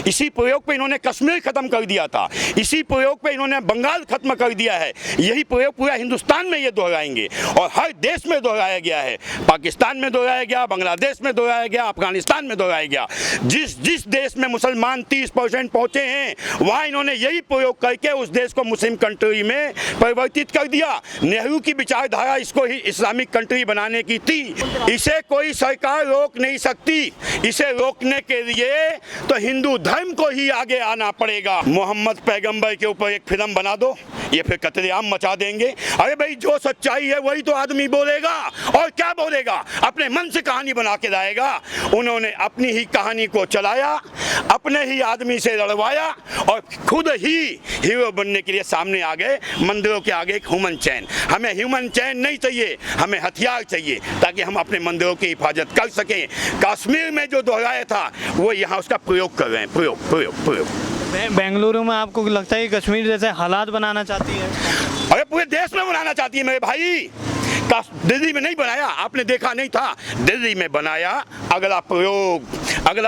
इसी प्रयोग पे इन्होंने कश्मीर खत्म कर दिया था, इसी प्रयोग पे इन्होंने बंगाल खत्म कर दिया है। यही प्रयोग पूरा हिंदुस्तान में ये दोहराएंगे और हर देश में दोहराया गया है। पाकिस्तान में दोहराया गया, बांग्लादेश में दोहराया गया, अफगानिस्तान में दोहराया गया। जिस देश में मुसलमान 30% पहुंचे हैं वहां इन्होंने यही प्रयोग करके उस देश को मुस्लिम कंट्री में परिवर्तित कर दिया। नेहरू की विचारधारा इसको ही इस्लामिक कंट्री बनाने की थी। इसे कोई सरकार रोक नहीं सकती। इसे रोकने के लिए तो हिंदू धर्म को ही आगे आना पड़ेगा। मोहम्मद पैगंबर के ऊपर एक फिल्म बना दो, ये फिर कत्लेआम मचा देंगे। अरे भाई, जो सच्चाई है वही तो आदमी बोलेगा, और क्या बोलेगा? अपने मन से कहानी बना के लाएगा। उन्होंने अपनी ही कहानी को चलाया, अपने ही आदमी से लड़वाया और खुद ही हीरो बनने के लिए सामने आ गए। मंदिरों के आगे एक ह्यूमन चैन। हमें ह्यूमन चैन नहीं चाहिए, हमें हथियार चाहिए ताकि हम अपने मंदिरों की हिफाजत कर सकें। कश्मीर में जो दोहराया था वो यहाँ उसका प्रयोग कर रहे हैं। प्रयोग बेंगलुरु में आपको लगता है कि कश्मीर जैसे हालात बनाना चाहती है? अरे पूरे देश में बनाना चाहती है मेरे भाई। दिल्ली में नहीं बनाया, आपने देखा नहीं था, दिल्ली में बनाया। अगला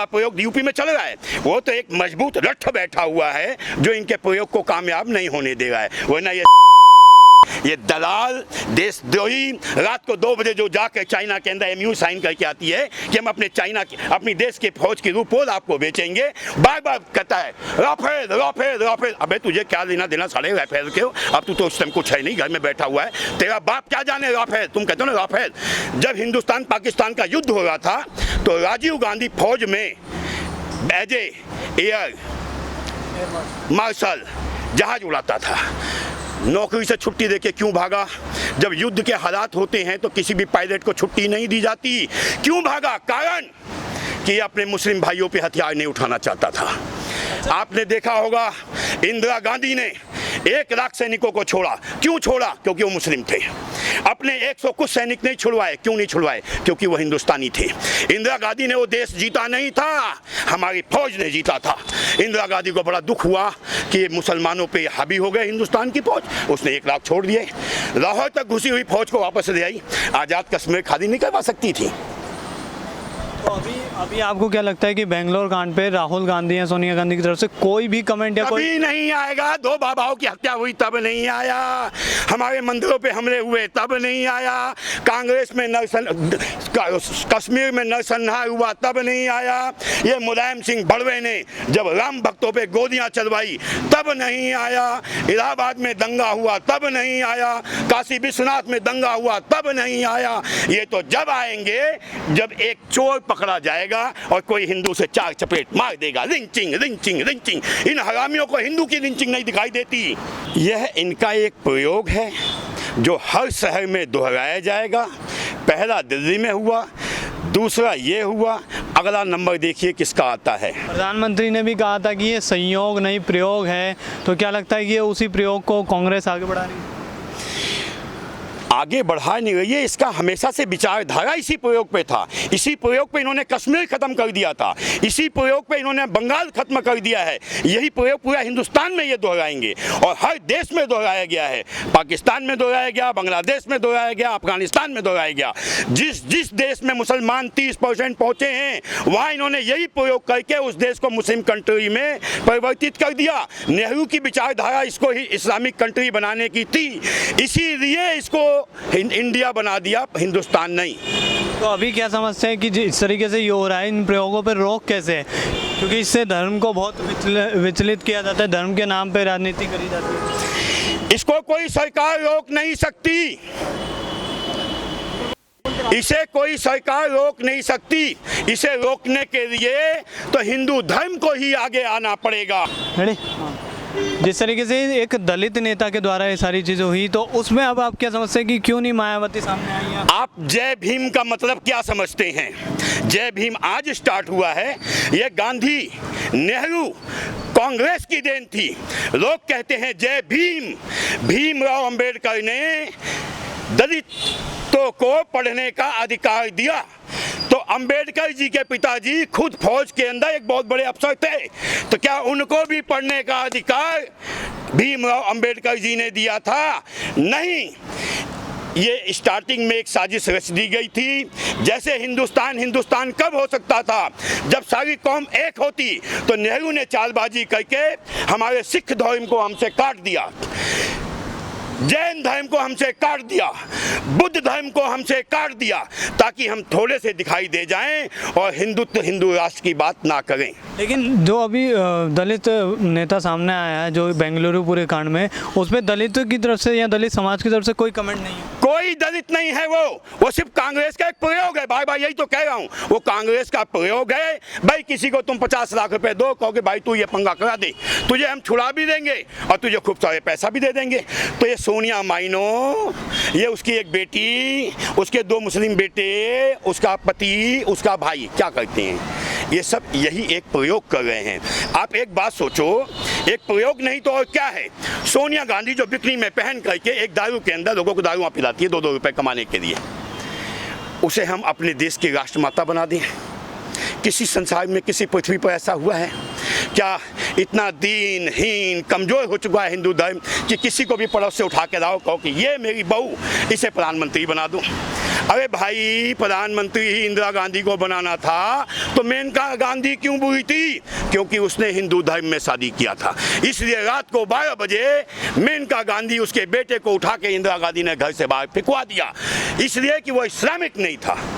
प्रयोग यूपी में चल रहा है। वो तो एक मजबूत रट्ठ बैठा हुआ है जो इनके प्रयोग को कामयाब नहीं होने दे रहा है। वरना ये दलाल देशद्रोही रात को 2 बजे जो जाकर चाइना के अंदर MOU साइन करके आती है कि हम अपनी देश के फौज की रूपोल आपको बेचेंगे, बार बार कहता है राफेल राफेल राफेल। अबे तुझे क्या लेना देना साले राफेल के? अब तू तो उस टाइम कुछ है नहीं, घर में बैठा हुआ है, तेरा बाप क्या जाने राफेल। तुम कहते हो ना राफेल। जब हिंदुस्तान पाकिस्तान का युद्ध हो रहा था तो राजीव गांधी फौज में एज एयर मार्शल जहाज उड़ाता था। नौकरी से छुट्टी देके क्यों भागा? जब युद्ध के हालात होते हैं तो किसी भी पायलट को छुट्टी नहीं दी जाती। क्यों भागा? कारण कि अपने मुस्लिम भाइयों पे हथियार नहीं उठाना चाहता था। आपने देखा होगा इंदिरा गांधी ने 1 लाख सैनिकों को छोड़ा। क्यों छोड़ा? क्योंकि वो मुस्लिम थे। अपने 100 कुछ सैनिक नहीं छुड़वाए। क्यों नहीं छुड़वाए? क्योंकि वो हिंदुस्तानी थे। इंदिरा गांधी ने वो देश जीता नहीं था, हमारी फौज ने जीता था। इंदिरा गांधी को बड़ा दुख हुआ कि मुसलमानों पे हावी हो गए हिंदुस्तान की फौज। उसने 1 लाख छोड़ दिए, लाहौर तक घुसी हुई फौज को वापस ले आई। आज़ाद कश्मीर खाली नहीं करवा सकती थी। तो अभी आपको क्या लगता है कि बेंगलोर कांड पे राहुल गांधी या सोनिया गांधी की तरफ से कोई भी कमेंट या कोई नहीं आएगा? 2 बाबाओं की हत्या हुई तब नहीं आया, हमारे मंदिरों पे हमले हुए तब नहीं आया, कांग्रेस में कश्मीर में नरसंहार हुआ तब नहीं आया, ये मुलायम सिंह बड़वे ने जब राम भक्तों पे गोलियां चलवाई तब नहीं आया, इलाहाबाद में दंगा हुआ तब नहीं आया, काशी विश्वनाथ में दंगा हुआ तब नहीं आया। ये तो जब आएंगे जब एक चोर पकड़ा जाएगा और कोई हिंदू से 4 चपेट मार देगा। Lynching lynching lynching. इन हरामियों को हिंदू की लिंचिंग नहीं दिखाई देती। यह इनका एक प्रयोग है जो हर शहर में दोहराया जाएगा। पहला दिल्ली में हुआ, दूसरा ये हुआ, अगला नंबर देखिए किसका आता है। प्रधानमंत्री ने भी कहा था कि ये संयोग नहीं प्रयोग है, तो क्या लगता है कि ये उसी प्रयोग को कांग्रेस आगे बढ़ा रही है? आगे बढ़ा नहीं रही है। इसका हमेशा से विचारधारा इसी प्रयोग पे था। इसी प्रयोग पे इन्होंने कश्मीर खत्म कर दिया था, इसी प्रयोग पे इन्होंने बंगाल खत्म कर दिया है। यही प्रयोग पूरा हिंदुस्तान में ये दोहराएंगे और हर देश में दोहराया गया है। पाकिस्तान में दोहराया गया, बांग्लादेश में दोहराया गया, अफगानिस्तान में दोहराया गया। जिस देश में मुसलमान 30% पहुंचे हैं वहां इन्होंने यही प्रयोग करके उस देश को मुस्लिम कंट्री में परिवर्तित कर दिया। नेहरू की विचारधारा इसको ही इस्लामिक कंट्री बनाने की थी, इसीलिए इसको इंडिया बना दिया, हिंदुस्तान नहीं। तो अभी क्या समझते हैं कि इस तरीके से ये हो रहा है, इन प्रयोगों पर रोक कैसे है? क्योंकि इससे धर्म को बहुत विचलित किया जाता है, धर्म के नाम पे राजनीति करी जाती है। इसको कोई सरकार रोक नहीं सकती, इसे कोई सरकार रोक नहीं सकती। इसे रोकने के लिए तो हिंदू धर्म को ही आगे आना पड़ेगा। जिस तरीके से एक दलित नेता के द्वारा ये सारी चीजें हुई, तो उसमें अब आप क्या समझते हैं कि क्यों नहीं मायावती सामने आई है? आप जय भीम का मतलब क्या समझते हैं? जय भीम आज स्टार्ट हुआ है, यह गांधी, नेहरू, कांग्रेस की देन थी। लोग कहते हैं जय भीम। भीमराव अंबेडकर ने दलितों को पढ़ने का अधिकार दिया, तो अंबेडकर जी के पिताजी खुद फौज के अंदर एक बहुत बड़े अफसर थे, तो क्या उनको भी पढ़ने का अधिकार भीमराव अंबेडकर जी ने दिया था? नहीं। ये स्टार्टिंग में एक साजिश रच दी गई थी। जैसे हिंदुस्तान कब हो सकता था, जब सारी कौम एक होती। तो नेहरू ने चालबाजी करके हमारे सिख धर्म को हमसे काट दिया, जैन धर्म को हमसे काट दिया, बुद्ध धर्म को हमसे काट दिया, ताकि हम थोड़े से दिखाई दे जाएं और हिंदू राष्ट्र की बात ना करें। लेकिन जो अभी दलित नेता सामने आया है, जो बेंगलुरु पूरे कांड में, उसमें दलितों की तरफ से या दलित समाज की तरफ से कोई कमेंट नहीं है। कोई दलित नहीं है, वो सिर्फ कांग्रेस का एक प्रयोग है। भाई यही तो कह रहा हूँ, वो कांग्रेस का प्रयोग है। भाई किसी को तुम 50 लाख रुपए दो, कहोगे भाई तू ये पंगा करा दे, तुझे हम छुड़ा भी देंगे और तुझे खूब सारे पैसा भी दे देंगे। तो ये सोनिया माइनो, ये उसकी एक बेटी, उसके 2 मुस्लिम बेटे, उसका पति, उसका भाई क्या करते हैं? ये सब यही एक प्रयोग कर रहे हैं। आप एक बात सोचो, एक प्रयोग नहीं तो और क्या है? सोनिया गांधी जो बिकनी में पहन करके एक दारू के अंदर लोगों को दारू पिलाती है 2-2 रुपए कमाने के लिए, उसे हम अपने देश की राष्ट्रमाता बना दें? किसी संसार में, किसी पृथ्वी पर ऐसा हुआ है क्या? इतना दीनहीन कमजोर हो चुका है हिंदू धर्म कि किसी को भी पड़ोस से उठा के लाओ, कहो कि ये मेरी बहू, इसे प्रधानमंत्री बना दूं। अरे भाई, प्रधानमंत्री ही इंदिरा गांधी को बनाना था तो मेनका गांधी क्यों बुरी थी? क्योंकि उसने हिंदू धर्म में शादी किया था। इसलिए रात को 12 बजे मेनका गांधी उसके बेटे को उठा के इंदिरा गांधी ने घर से बाहर फेंकवा दिया, इसलिए कि वो इस्लामिक नहीं था।